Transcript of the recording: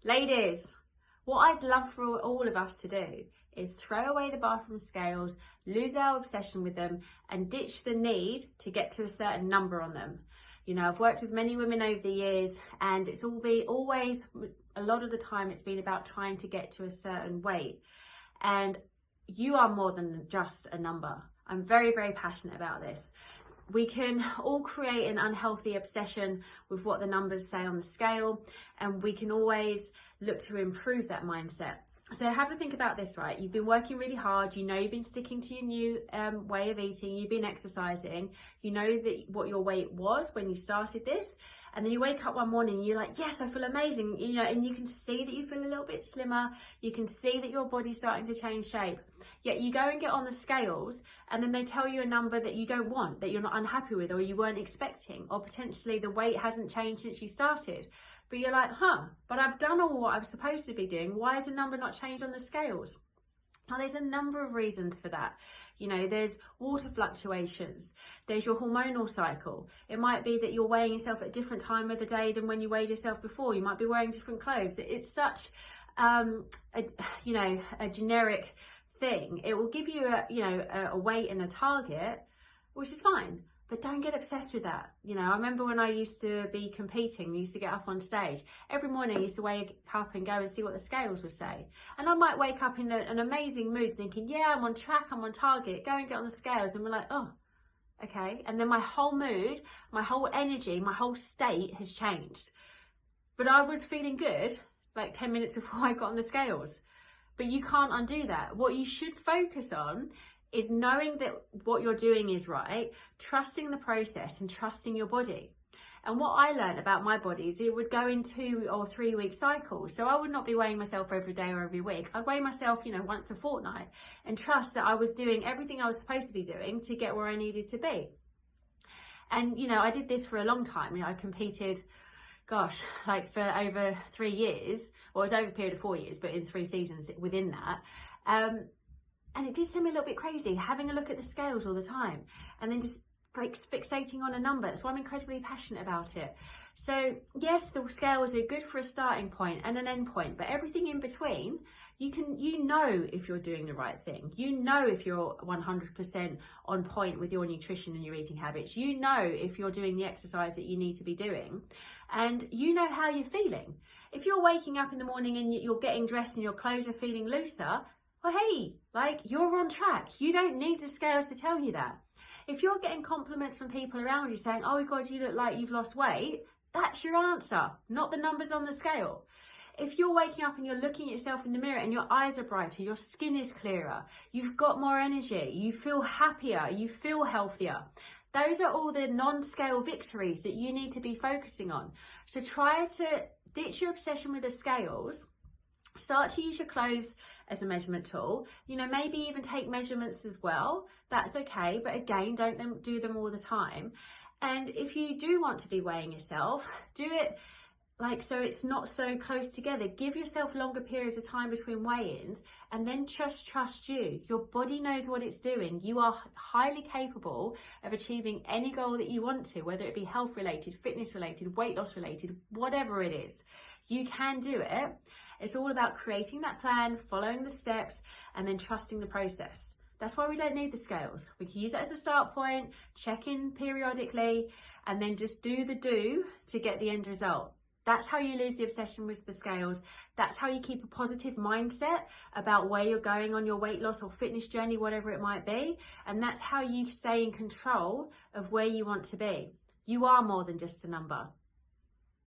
Ladies, what I'd love for all of us to do is throw away the bathroom scales, lose our obsession with them, and ditch the need to get to a certain number on them. You know, I've worked with many women over the years, and it's always, a lot of the time, it's been about trying to get to a certain weight. And you are more than just a number. I'm very, very passionate about this. We can all create an unhealthy obsession with what the numbers say on the scale, and we can always look to improve that mindset. So have a think about this, right? You've been working really hard. You know you've been sticking to your new way of eating. You've been exercising. You know that what your weight was when you started this. And then you wake up one morning and you're like, yes, I feel amazing. You know, and you can see that you feel a little bit slimmer. You can see that your body's starting to change shape. Yet you go and get on the scales, and then they tell you a number that you don't want, that you're not unhappy with, or you weren't expecting, or potentially the weight hasn't changed since you started. But you're like, but I've done all what I'm supposed to be doing. Why has the number not changed on the scales? Now, there's a number of reasons for that. You know, there's water fluctuations, there's your hormonal cycle. It might be that you're weighing yourself at a different time of the day than when you weighed yourself before. You might be wearing different clothes. It's such, a generic thing. It will give you a weight and a target, which is fine. But don't get obsessed with that. You know, I remember when I used to be competing, I used to get up on stage. Every morning I used to wake up and go and see what the scales would say. And I might wake up in an amazing mood thinking, yeah, I'm on track, I'm on target, go and get on the scales. And we're like, oh, okay. And then my whole mood, my whole energy, my whole state has changed. But I was feeling good like 10 minutes before I got on the scales. But you can't undo that. What you should focus on is knowing that what you're doing is right, trusting the process and trusting your body. And what I learned about my body is it would go in 2 or 3 week cycles. So I would not be weighing myself every day or every week. I'd weigh myself, once a fortnight, and trust that I was doing everything I was supposed to be doing to get where I needed to be. And, I did this for a long time. I competed, like for over 3 years, or it was over a period of 4 years, but in 3 seasons within that. And it did seem a little bit crazy, having a look at the scales all the time and then just fixating on a number. That's why I'm incredibly passionate about it. So yes, the scales are good for a starting point and an end point, but everything in between, you know if you're doing the right thing. You know if you're 100% on point with your nutrition and your eating habits. You know if you're doing the exercise that you need to be doing, and you know how you're feeling. If you're waking up in the morning and you're getting dressed and your clothes are feeling looser, well, hey, you're on track. You don't need the scales to tell you that. If you're getting compliments from people around you saying, oh God, you look like you've lost weight, that's your answer, not the numbers on the scale. If you're waking up and you're looking at yourself in the mirror and your eyes are brighter, your skin is clearer, you've got more energy, you feel happier, you feel healthier. Those are all the non-scale victories that you need to be focusing on. So try to ditch your obsession with the scales. Start to use your clothes as a measurement tool. Maybe even take measurements as well. That's okay, but again, don't do them all the time. And if you do want to be weighing yourself, do it so it's not so close together. Give yourself longer periods of time between weigh-ins, and then just trust you. Your body knows what it's doing. You are highly capable of achieving any goal that you want to, whether it be health related, fitness related, weight loss related, whatever it is. You can do it. It's all about creating that plan, following the steps, and then trusting the process. That's why we don't need the scales. We can use it as a start point, check in periodically, and then just do the do to get the end result. That's how you lose the obsession with the scales. That's how you keep a positive mindset about where you're going on your weight loss or fitness journey, whatever it might be. And that's how you stay in control of where you want to be. You are more than just a number.